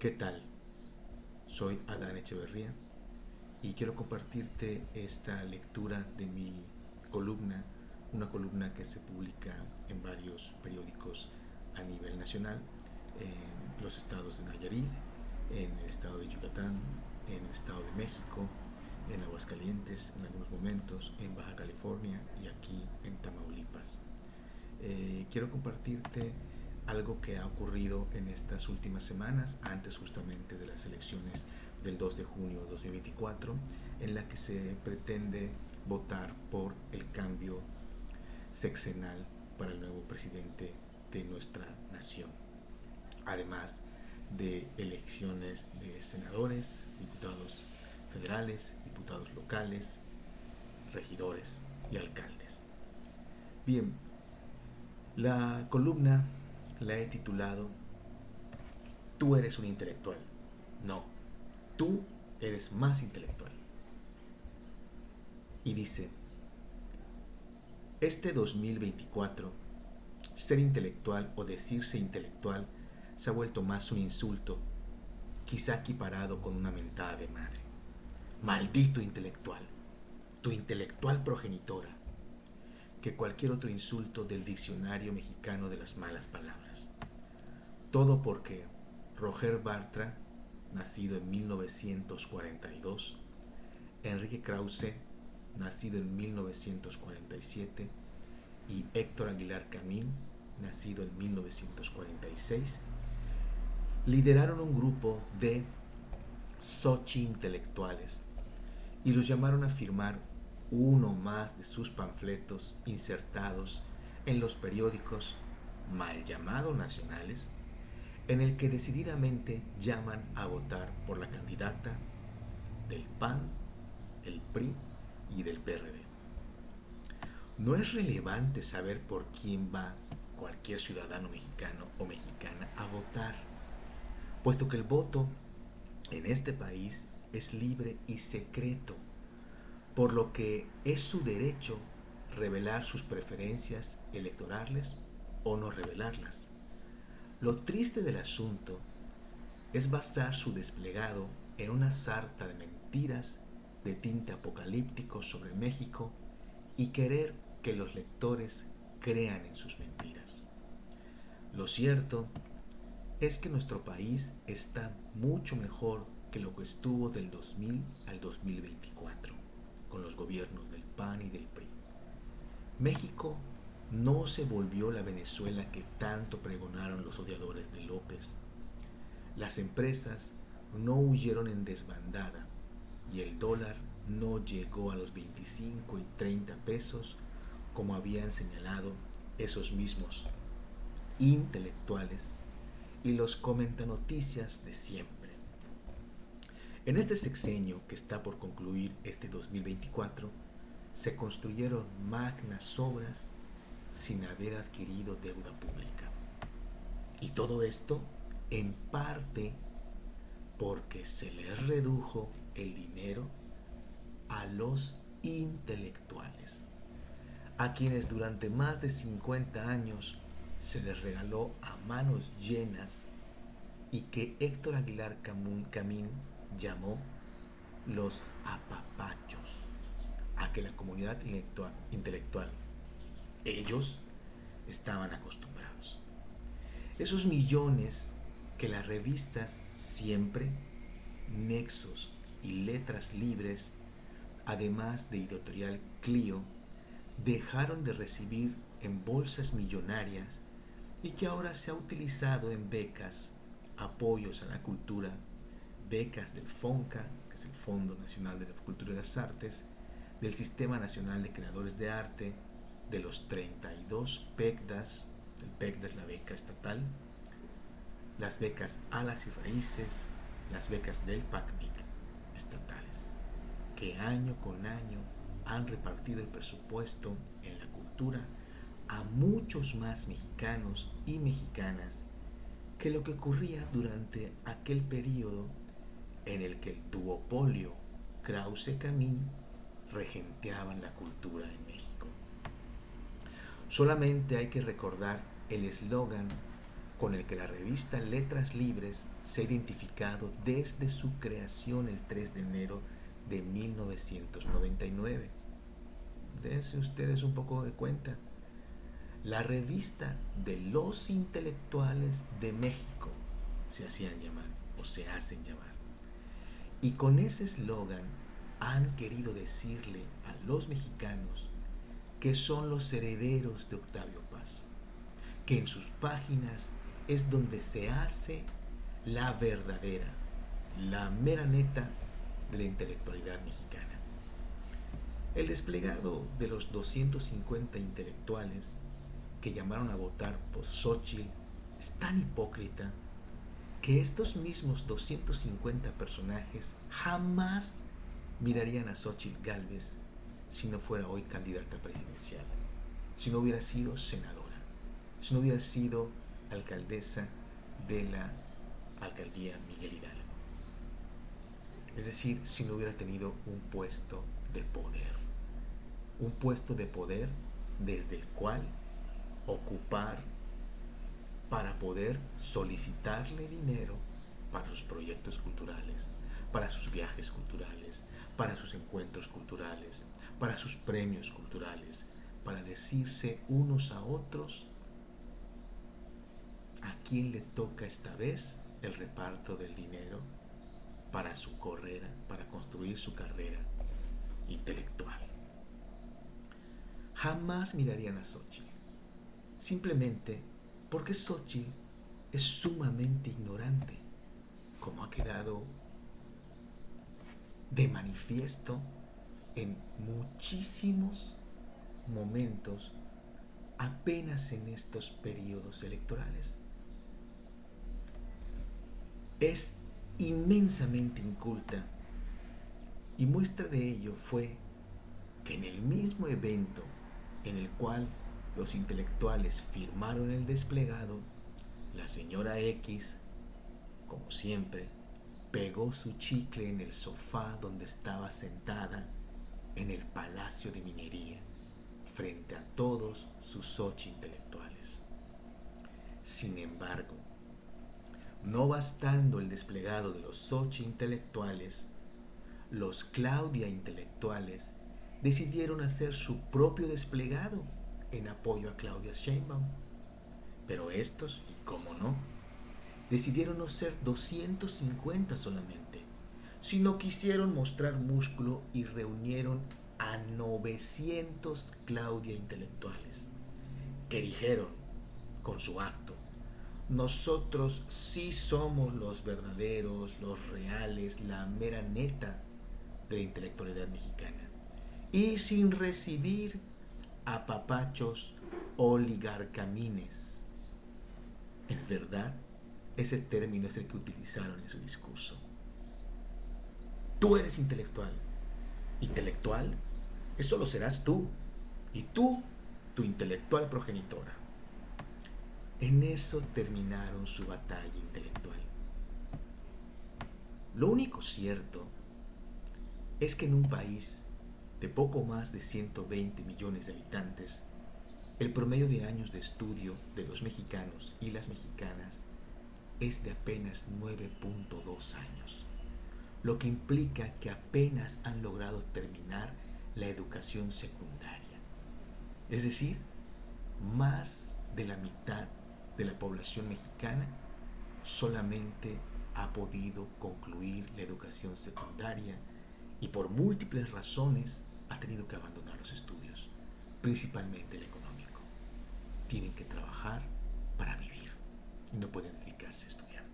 ¿Qué tal? Soy Adán Echeverría y quiero compartirte esta lectura de mi columna, una columna que se publica en varios periódicos a nivel nacional, en los estados de Nayarit, en el estado de Yucatán, en el estado de México, en Aguascalientes en algunos momentos, en Baja California y aquí en Tamaulipas. Quiero compartirte algo que ha ocurrido en estas últimas semanas, antes justamente de las elecciones del 2 de junio de 2024, en la que se pretende votar por el cambio sexenal para el nuevo presidente de nuestra nación. Además de elecciones de senadores, diputados federales, diputados locales, regidores y alcaldes. Bien, la columna la he titulado Tú eres un intelectual. No, tú eres más intelectual. Y dice, este 2024, ser intelectual o decirse intelectual se ha vuelto más un insulto, quizá equiparado con una mentada de madre. Maldito intelectual, tu intelectual progenitora, que cualquier otro insulto del diccionario mexicano de las malas palabras. Todo porque Roger Bartra, nacido en 1942, Enrique Krause, nacido en 1947, y Héctor Aguilar Camín, nacido en 1946, lideraron un grupo de sochi-intelectuales y los llamaron a firmar uno más de sus panfletos insertados en los periódicos mal llamados nacionales, en el que decididamente llaman a votar por la candidata del PAN, el PRI y del PRD. No es relevante saber por quién va cualquier ciudadano mexicano o mexicana a votar, puesto que el voto en este país es libre y secreto, por lo que es su derecho revelar sus preferencias electorales o no revelarlas. Lo triste del asunto es basar su desplegado en una sarta de mentiras de tinte apocalíptico sobre México y querer que los lectores crean en sus mentiras. Lo cierto es que nuestro país está mucho mejor que lo que estuvo del 2000 al 2024, con los gobiernos del PAN y del PRI. México no se volvió la Venezuela que tanto pregonaron los odiadores de López. Las empresas no huyeron en desbandada y el dólar no llegó a los 25 y 30 pesos como habían señalado esos mismos intelectuales y los comentanoticias de siempre. En este sexenio que está por concluir este 2024, se construyeron magnas obras sin haber adquirido deuda pública. Y todo esto en parte porque se les redujo el dinero a los intelectuales, a quienes durante más de 50 años se les regaló a manos llenas y que Héctor Aguilar Camín llamó los apapachos, a que la comunidad intelectual, ellos, estaban acostumbrados. Esos millones que las revistas Siempre, Nexos y Letras Libres, además de Editorial Clio, dejaron de recibir en bolsas millonarias y que ahora se ha utilizado en becas, apoyos a la cultura, becas del FONCA, que es el Fondo Nacional de la Cultura y las Artes, del Sistema Nacional de Creadores de Arte, de los 32 PECDAS, el PECDA es la beca estatal, las becas Alas y Raíces, las becas del PACMIC estatales, que año con año han repartido el presupuesto en la cultura a muchos más mexicanos y mexicanas que lo que ocurría durante aquel periodo en el que el duopolio Krause-Camín regenteaban la cultura en México. Solamente hay que recordar el eslogan con el que la revista Letras Libres se ha identificado desde su creación el 3 de enero de 1999. Dense ustedes un poco de cuenta. La revista de los intelectuales de México se hacían llamar o se hacen llamar. Y con ese eslogan han querido decirle a los mexicanos que son los herederos de Octavio Paz, que en sus páginas es donde se hace la verdadera, la mera neta de la intelectualidad mexicana. El desplegado de los 250 intelectuales que llamaron a votar por Xóchitl es tan hipócrita que estos mismos 250 personajes jamás mirarían a Xóchitl Gálvez si no fuera hoy candidata presidencial, si no hubiera sido senadora, si no hubiera sido alcaldesa de la alcaldía Miguel Hidalgo. Es decir, si no hubiera tenido un puesto de poder desde el cual ocupar para poder solicitarle dinero para sus proyectos culturales, para sus viajes culturales, para sus encuentros culturales, para sus premios culturales, para decirse unos a otros a quién le toca esta vez el reparto del dinero para su carrera, para construir su carrera intelectual. Jamás mirarían a Xóchitl, simplemente porque Xóchitl es sumamente ignorante, como ha quedado de manifiesto en muchísimos momentos apenas en estos periodos electorales. Es inmensamente inculta y muestra de ello fue que en el mismo evento en el cual los intelectuales firmaron el desplegado, la señora X, como siempre, pegó su chicle en el sofá donde estaba sentada en el Palacio de Minería, frente a todos sus Xochitl intelectuales. Sin embargo, no bastando el desplegado de los Xochitl intelectuales, los Claudia intelectuales decidieron hacer su propio desplegado en apoyo a Claudia Sheinbaum. Pero estos, y cómo no, decidieron no ser 250 solamente, sino quisieron mostrar músculo y reunieron a 900 Claudia intelectuales, que dijeron con su acto: nosotros sí somos los verdaderos, los reales, la mera neta de la intelectualidad mexicana. Y sin recibir apapachos oligarcamines. En verdad, ese término es el que utilizaron en su discurso. Tú eres intelectual. ¿Intelectual? Eso lo serás tú. Y tú, tu intelectual progenitora. En eso terminaron su batalla intelectual. Lo único cierto es que en un país de poco más de 120 millones de habitantes, el promedio de años de estudio de los mexicanos y las mexicanas es de apenas 9.2 años, lo que implica que apenas han logrado terminar la educación secundaria. Es decir, más de la mitad de la población mexicana solamente ha podido concluir la educación secundaria y por múltiples razones ha tenido que abandonar los estudios, principalmente el económico. Tienen que trabajar para vivir y no pueden dedicarse a estudiar.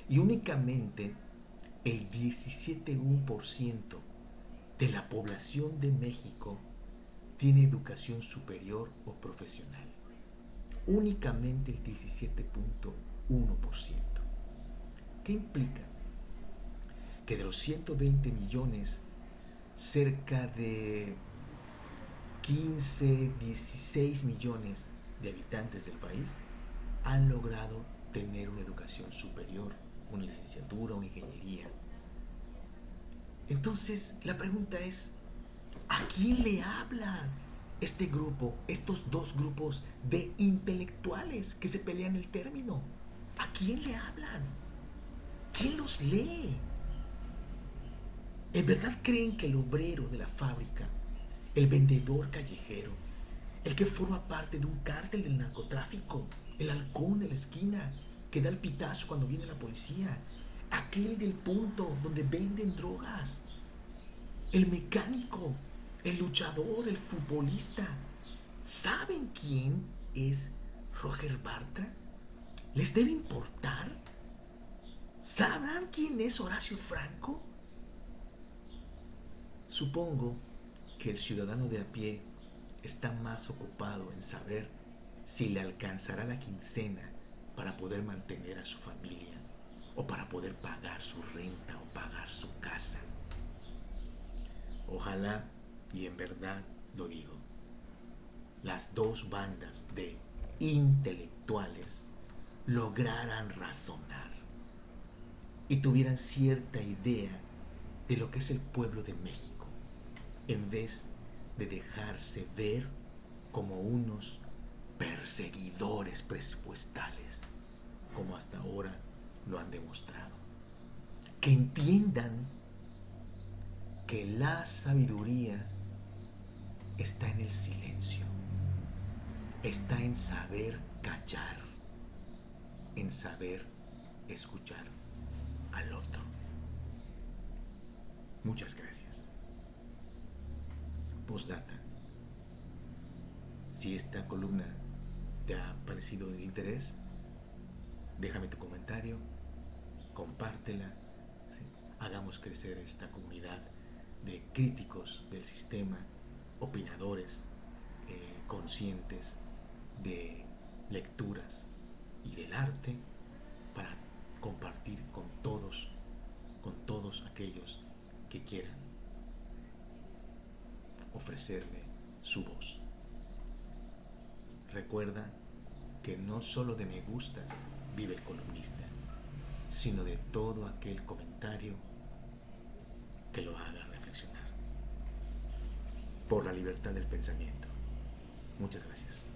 Y únicamente el 17% de la población de México tiene educación superior o profesional. Únicamente el 17.1%. ¿Qué implica? Que de los 120 millones, cerca de 15, 16 millones de habitantes del país han logrado tener una educación superior, una licenciatura, una ingeniería. Entonces, la pregunta es, ¿a quién le hablan? este grupo, estos dos grupos de intelectuales que se pelean el término? ¿A quién le hablan? ¿Quién los lee? ¿En verdad creen que el obrero de la fábrica, el vendedor callejero, el que forma parte de un cártel del narcotráfico, el halcón de la esquina que da el pitazo cuando viene la policía, aquel del punto donde venden drogas, el mecánico, el luchador, el futbolista, saben quién es Roger Bartra? ¿Les debe importar? ¿Sabrán quién es Horacio Franco? Supongo que el ciudadano de a pie está más ocupado en saber si le alcanzará la quincena para poder mantener a su familia o para poder pagar su renta o pagar su casa. Ojalá, y en verdad lo digo, las dos bandas de intelectuales lograran razonar y tuvieran cierta idea de lo que es el pueblo de México, en vez de dejarse ver como unos perseguidores presupuestales, como hasta ahora lo han demostrado. Que entiendan que la sabiduría está en el silencio, está en saber callar, en saber escuchar al otro. Muchas gracias. Postdata. Si esta columna te ha parecido de interés, déjame tu comentario, compártela, ¿sí? Hagamos crecer esta comunidad de críticos del sistema, opinadores, conscientes de lecturas y del arte para compartir con todos aquellos que quieran ofrecerme su voz. Recuerda que no solo de me gustas vive el columnista, sino de todo aquel comentario que lo haga reflexionar. Por la libertad del pensamiento. Muchas gracias.